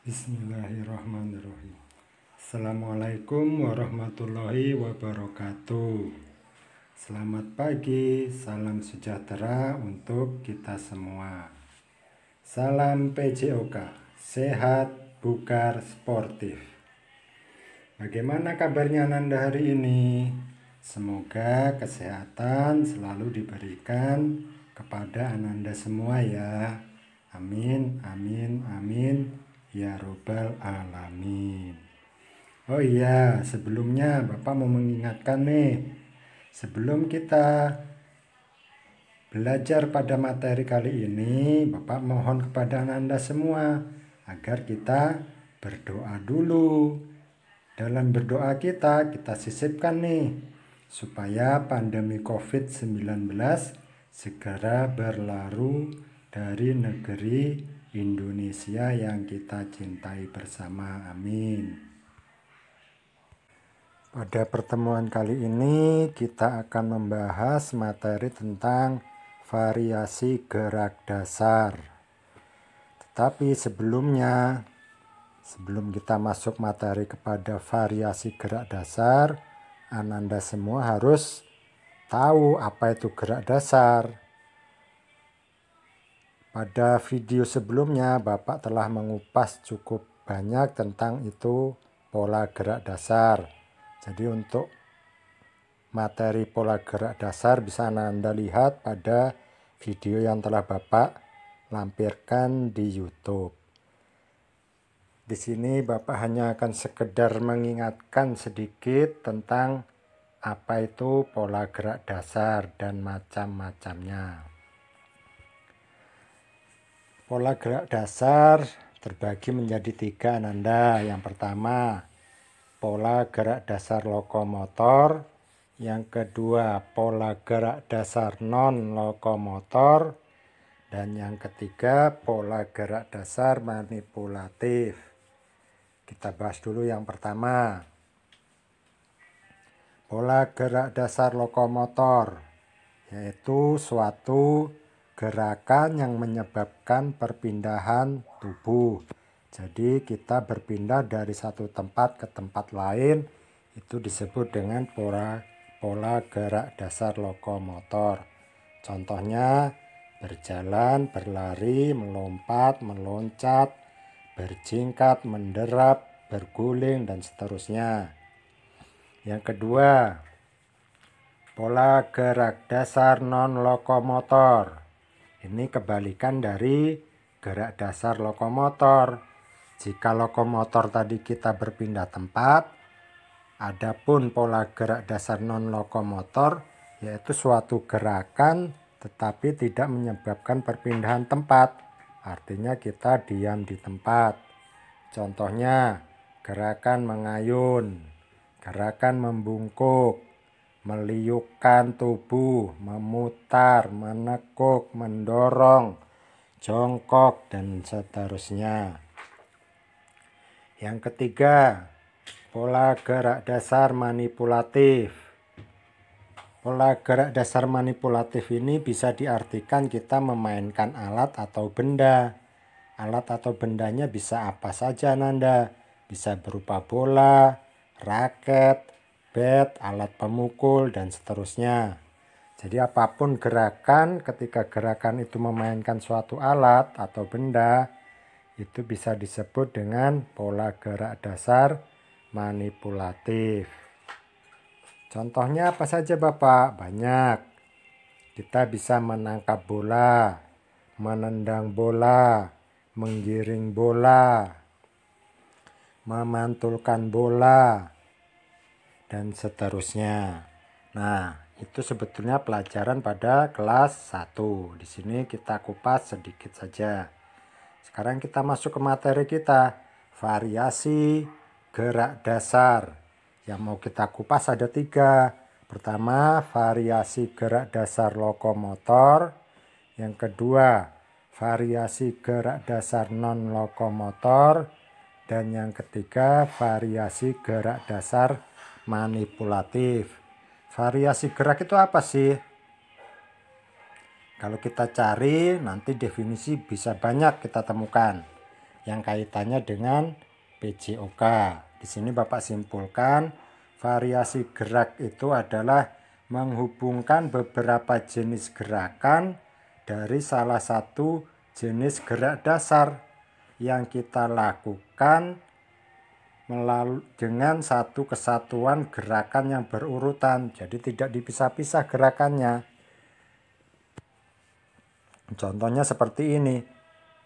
Bismillahirrahmanirrahim. Assalamualaikum warahmatullahi wabarakatuh. Selamat pagi, salam sejahtera untuk kita semua. Salam PJOK, sehat, bugar, sportif. Bagaimana kabarnya Nanda hari ini? Semoga kesehatan selalu diberikan kepada Ananda semua ya. Amin, amin, amin. Ya Robbal Alamin. Oh iya, sebelumnya Bapak mau mengingatkan nih, sebelum kita belajar pada materi kali ini, Bapak mohon kepada Anda semua agar kita berdoa dulu. Dalam berdoa kita sisipkan nih, supaya pandemi COVID-19 segera berlalu dari negeri Indonesia yang kita cintai bersama. Amin. Pada pertemuan kali ini kita akan membahas materi tentang variasi gerak dasar. Tetapi sebelum kita masuk materi kepada variasi gerak dasar, Ananda semua harus tahu apa itu gerak dasar. Pada video sebelumnya Bapak telah mengupas cukup banyak tentang itu pola gerak dasar. Jadi untuk materi pola gerak dasar bisa Anda lihat pada video yang telah Bapak lampirkan di YouTube. Di sini Bapak hanya akan sekedar mengingatkan sedikit tentang apa itu pola gerak dasar dan macam-macamnya. Pola gerak dasar terbagi menjadi 3 Ananda. Yang pertama, pola gerak dasar lokomotor. Yang kedua, pola gerak dasar non-lokomotor. Dan yang ketiga, pola gerak dasar manipulatif. Kita bahas dulu yang pertama. Pola gerak dasar lokomotor, yaitu suatu gerakan yang menyebabkan perpindahan tubuh. Jadi kita berpindah dari satu tempat ke tempat lain, itu disebut dengan pola gerak dasar lokomotor. Contohnya berjalan, berlari, melompat, meloncat, berjingkat, menderap, berguling, dan seterusnya. Yang kedua, pola gerak dasar non-lokomotor. Ini kebalikan dari gerak dasar lokomotor. Jika lokomotor tadi kita berpindah tempat, adapun pola gerak dasar non-lokomotor yaitu suatu gerakan tetapi tidak menyebabkan perpindahan tempat. Artinya kita diam di tempat. Contohnya gerakan mengayun, gerakan membungkuk, meliukkan tubuh, memutar, menekuk, mendorong, jongkok, dan seterusnya. Yang ketiga, pola gerak dasar manipulatif. Pola gerak dasar manipulatif ini bisa diartikan kita memainkan alat atau benda. Alat atau bendanya bisa apa saja Nanda. Bisa berupa bola, raket, bat, alat pemukul, dan seterusnya. Jadi apapun gerakan, ketika gerakan itu memainkan suatu alat atau benda, itu bisa disebut dengan pola gerak dasar manipulatif. Contohnya apa saja Bapak? Banyak. Kita bisa menangkap bola, menendang bola, menggiring bola, memantulkan bola, dan seterusnya. Nah, itu sebetulnya pelajaran pada kelas 1. Di sini kita kupas sedikit saja. Sekarang kita masuk ke materi kita, variasi gerak dasar. Yang mau kita kupas ada 3. Pertama, variasi gerak dasar lokomotor. Yang kedua, variasi gerak dasar non-lokomotor. Dan yang ketiga, variasi gerak dasar manipulatif. Variasi gerak itu apa sih? Kalau kita cari nanti definisi bisa banyak kita temukan. yang kaitannya dengan PJOK. Di sini Bapak simpulkan variasi gerak itu adalah menghubungkan beberapa jenis gerakan dari salah satu jenis gerak dasar yang kita lakukan dengan satu kesatuan gerakan yang berurutan. Jadi tidak dipisah-pisah gerakannya. Contohnya seperti ini.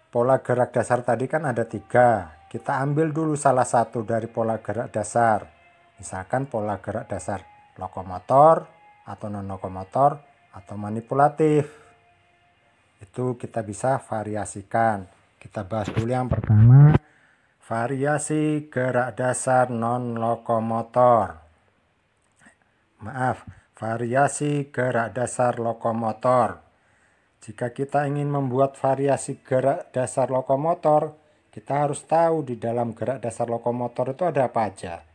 Pola gerak dasar tadi kan ada 3. Kita ambil dulu salah satu dari pola gerak dasar. Misalkan pola gerak dasar lokomotor atau non-lokomotor atau manipulatif. Itu kita bisa variasikan. Kita bahas dulu yang pertama. Variasi gerak dasar non-lokomotor. Variasi gerak dasar lokomotor. Jika kita ingin membuat variasi gerak dasar lokomotor, kita harus tahu di dalam gerak dasar lokomotor itu ada apa aja.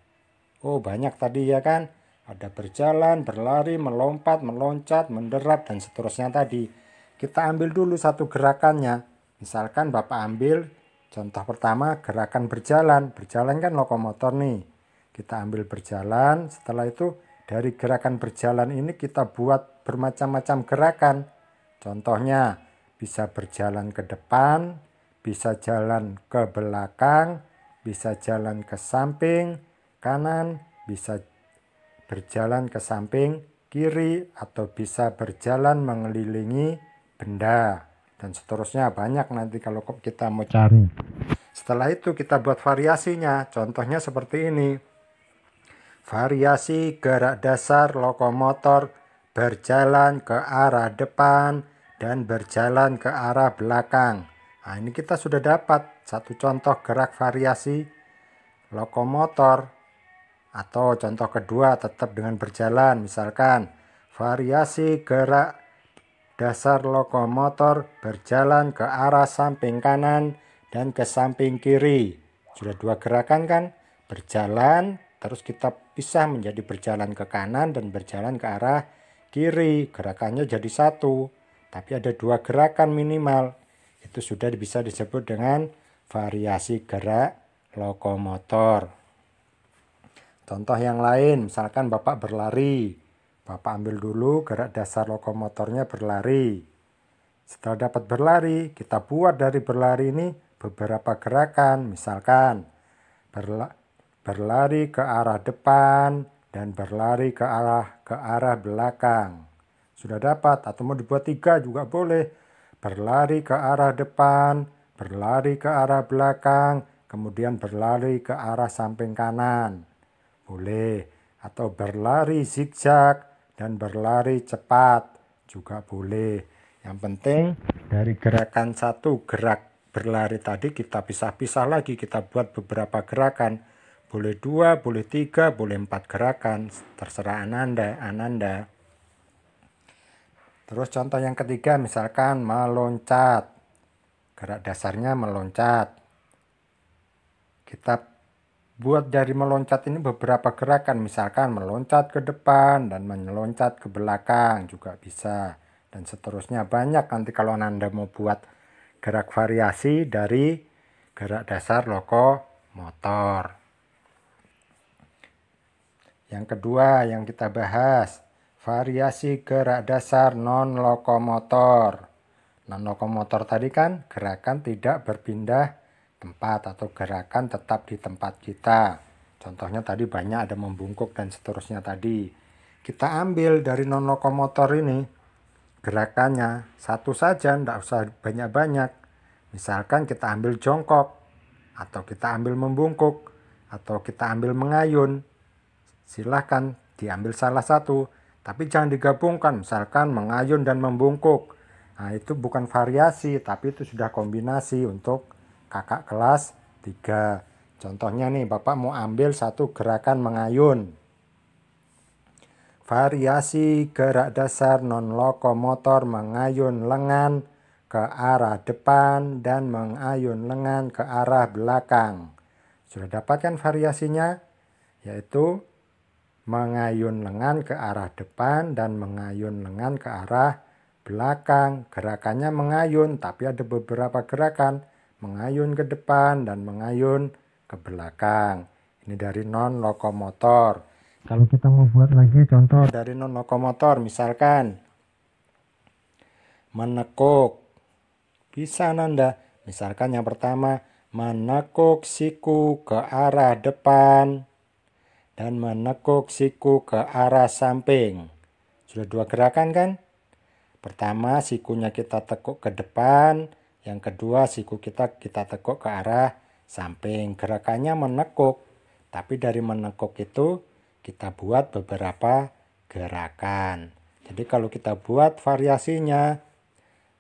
Oh, banyak tadi ya kan? Ada berjalan, berlari, melompat, meloncat, menderat, dan seterusnya tadi. Kita ambil dulu satu gerakannya. Misalkan Bapak ambil contoh pertama gerakan berjalan. Berjalan kan lokomotor nih. Kita ambil berjalan, setelah itu dari gerakan berjalan ini kita buat bermacam-macam gerakan. Contohnya bisa berjalan ke depan, bisa jalan ke belakang, bisa jalan ke samping kanan, bisa berjalan ke samping kiri, atau bisa berjalan mengelilingi benda, dan seterusnya. Banyak nanti kalau kita mau cari. Setelah itu kita buat variasinya. Contohnya seperti ini. Variasi gerak dasar lokomotor berjalan ke arah depan dan berjalan ke arah belakang. Nah, ini kita sudah dapat satu contoh gerak variasi lokomotor. Atau contoh kedua tetap dengan berjalan. Misalkan variasi gerak dasar lokomotor berjalan ke arah samping kanan dan ke samping kiri. Sudah 2 gerakan kan? Berjalan, terus kita pisah menjadi berjalan ke kanan dan berjalan ke arah kiri. Gerakannya jadi 1. Tapi ada 2 gerakan minimal. Itu sudah bisa disebut dengan variasi gerak lokomotor. Contoh yang lain, misalkan Bapak berlari. Bapak ambil dulu gerak dasar lokomotornya berlari. Setelah dapat berlari, kita buat dari berlari ini beberapa gerakan. Misalkan berlari ke arah depan dan berlari ke arah belakang. Sudah dapat, atau mau dibuat 3 juga boleh. Berlari ke arah depan, berlari ke arah belakang, kemudian berlari ke arah samping kanan. Boleh. Atau berlari zigzag dan berlari cepat juga boleh. Yang penting dari gerakan satu gerak berlari tadi kita pisah-pisah lagi. Kita buat beberapa gerakan. Boleh 2, boleh 3, boleh 4 gerakan. Terserah Ananda. Terus contoh yang ketiga, misalkan meloncat. Gerak dasarnya meloncat. Kita buat dari meloncat ini beberapa gerakan. Misalkan meloncat ke depan dan meloncat ke belakang juga bisa. Dan seterusnya banyak nanti kalau Anda mau buat gerak variasi dari gerak dasar lokomotor. Yang kedua yang kita bahas, variasi gerak dasar non-lokomotor. Non-lokomotor tadi kan gerakan tidak berpindah tempat atau gerakan tetap di tempat kita. Contohnya tadi banyak, ada membungkuk dan seterusnya tadi. Kita ambil dari non-lokomotor ini gerakannya satu saja, tidak usah banyak-banyak. Misalkan kita ambil jongkok, atau kita ambil membungkuk, atau kita ambil mengayun. Silahkan diambil salah satu, tapi jangan digabungkan. Misalkan mengayun dan membungkuk. Nah, itu bukan variasi, tapi itu sudah kombinasi untuk kakak kelas 3. Contohnya nih, Bapak mau ambil satu gerakan mengayun. Variasi gerak dasar non-lokomotor mengayun lengan ke arah depan dan mengayun lengan ke arah belakang. Sudah dapatkan variasinya? Yaitu mengayun lengan ke arah depan dan mengayun lengan ke arah belakang. Gerakannya mengayun, tapi ada beberapa gerakan. mengayun ke depan dan mengayun ke belakang. Ini dari non lokomotor. Kalau kita mau buat lagi contoh dari non lokomotor, misalkan menekuk. Bisa Nanda. Misalkan yang pertama, menekuk siku ke arah depan dan menekuk siku ke arah samping. Sudah dua gerakan kan? Pertama sikunya kita tekuk ke depan, yang kedua siku kita tekuk ke arah samping. Gerakannya menekuk, tapi dari menekuk itu kita buat beberapa gerakan. Jadi kalau kita buat variasinya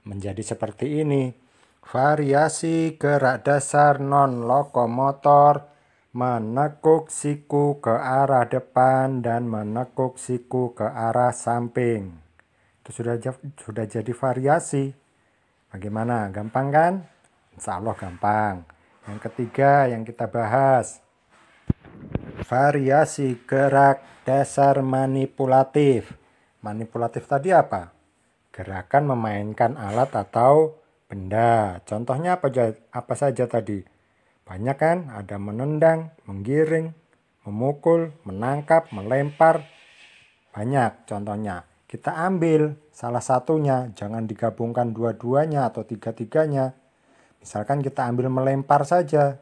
menjadi seperti ini. Variasi gerak dasar non lokomotor, menekuk siku ke arah depan dan menekuk siku ke arah samping. Itu sudah jadi variasi. Bagaimana? Gampang kan? Insya Allah gampang. Yang ketiga yang kita bahas, variasi gerak dasar manipulatif. Manipulatif tadi apa? Gerakan memainkan alat atau benda. Contohnya apa saja tadi? Banyak kan? Ada menendang, menggiring, memukul, menangkap, melempar. Banyak contohnya. Kita ambil salah satunya, jangan digabungkan dua-duanya atau tiga-tiganya. Misalkan kita ambil melempar saja.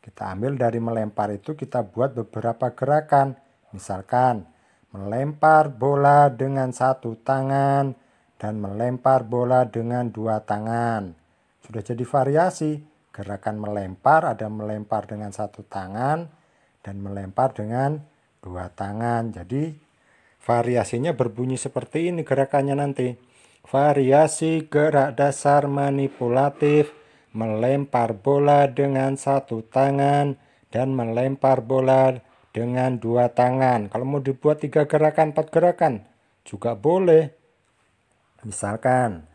Kita ambil dari melempar itu kita buat beberapa gerakan. Misalkan melempar bola dengan satu tangan dan melempar bola dengan dua tangan. Sudah jadi variasi. Gerakan melempar ada melempar dengan satu tangan dan melempar dengan dua tangan. Jadi variasinya berbunyi seperti ini gerakannya nanti. Variasi gerak dasar manipulatif, melempar bola dengan satu tangan dan melempar bola dengan dua tangan. Kalau mau dibuat 3 gerakan, 4 gerakan juga boleh. Misalkan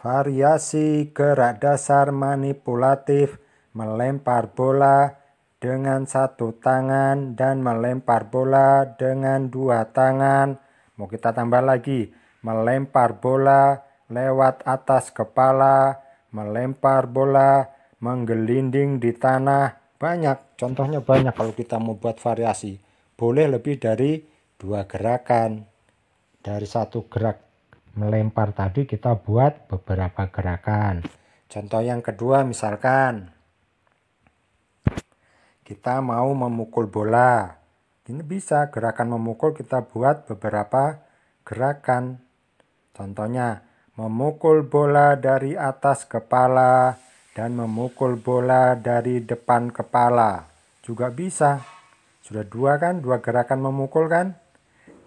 variasi gerak dasar manipulatif, melempar bola dengan satu tangan dan melempar bola dengan dua tangan. Mau kita tambah lagi, melempar bola lewat atas kepala, melempar bola menggelinding di tanah. Banyak, contohnya banyak kalau kita mau buat variasi. Boleh lebih dari 2 gerakan. Dari satu gerak melempar tadi kita buat beberapa gerakan. Contoh yang kedua misalkan kita mau memukul bola. Ini bisa gerakan memukul kita buat beberapa gerakan. Contohnya memukul bola dari atas kepala dan memukul bola dari depan kepala. Juga bisa. Sudah 2 kan? 2 gerakan memukul kan?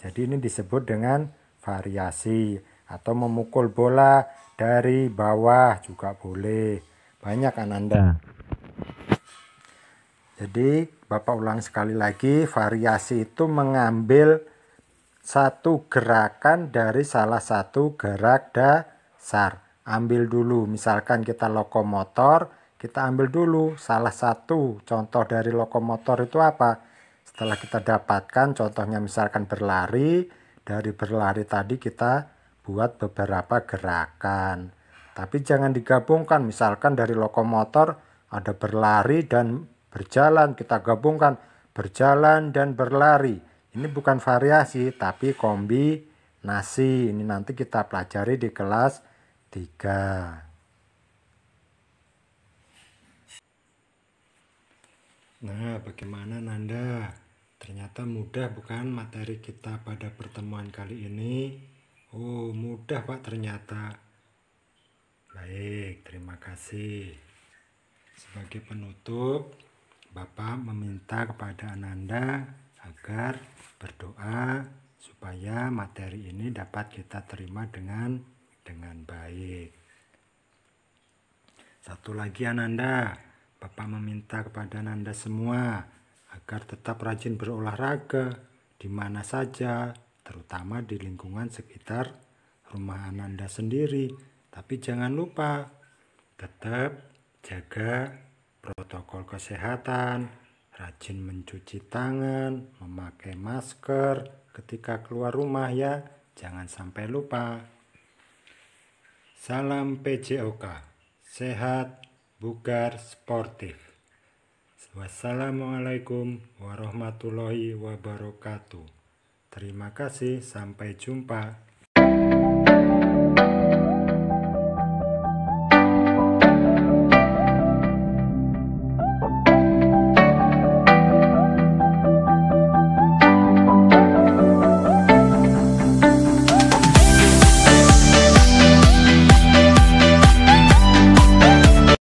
Jadi ini disebut dengan variasi. Atau memukul bola dari bawah juga boleh. Banyak Ananda. Jadi Bapak ulang sekali lagi, variasi itu mengambil satu gerakan dari salah satu gerak dasar. Ambil dulu, misalkan kita lokomotor, kita ambil dulu salah satu contoh dari lokomotor itu apa. Setelah kita dapatkan contohnya misalkan berlari, dari berlari tadi kita buat beberapa gerakan. Tapi jangan digabungkan, misalkan dari lokomotor ada berlari dan berjalan, kita gabungkan berjalan dan berlari. Ini bukan variasi tapi kombinasi. Ini nanti kita pelajari di kelas 3. Nah, bagaimana Nanda? Ternyata mudah bukan materi kita pada pertemuan kali ini? Oh, mudah Pak ternyata. Baik, terima kasih. Sebagai penutup, Bapak meminta kepada Ananda agar berdoa supaya materi ini dapat kita terima dengan baik. Satu lagi Ananda, Bapak meminta kepada Ananda semua agar tetap rajin berolahraga di mana saja, terutama di lingkungan sekitar rumah Ananda sendiri. Tapi jangan lupa tetap jaga protokol kesehatan, rajin mencuci tangan, memakai masker ketika keluar rumah ya, jangan sampai lupa. Salam PJOK, sehat Bugar Sportif. Wassalamualaikum warahmatullahi wabarakatuh. Terima kasih, sampai jumpa.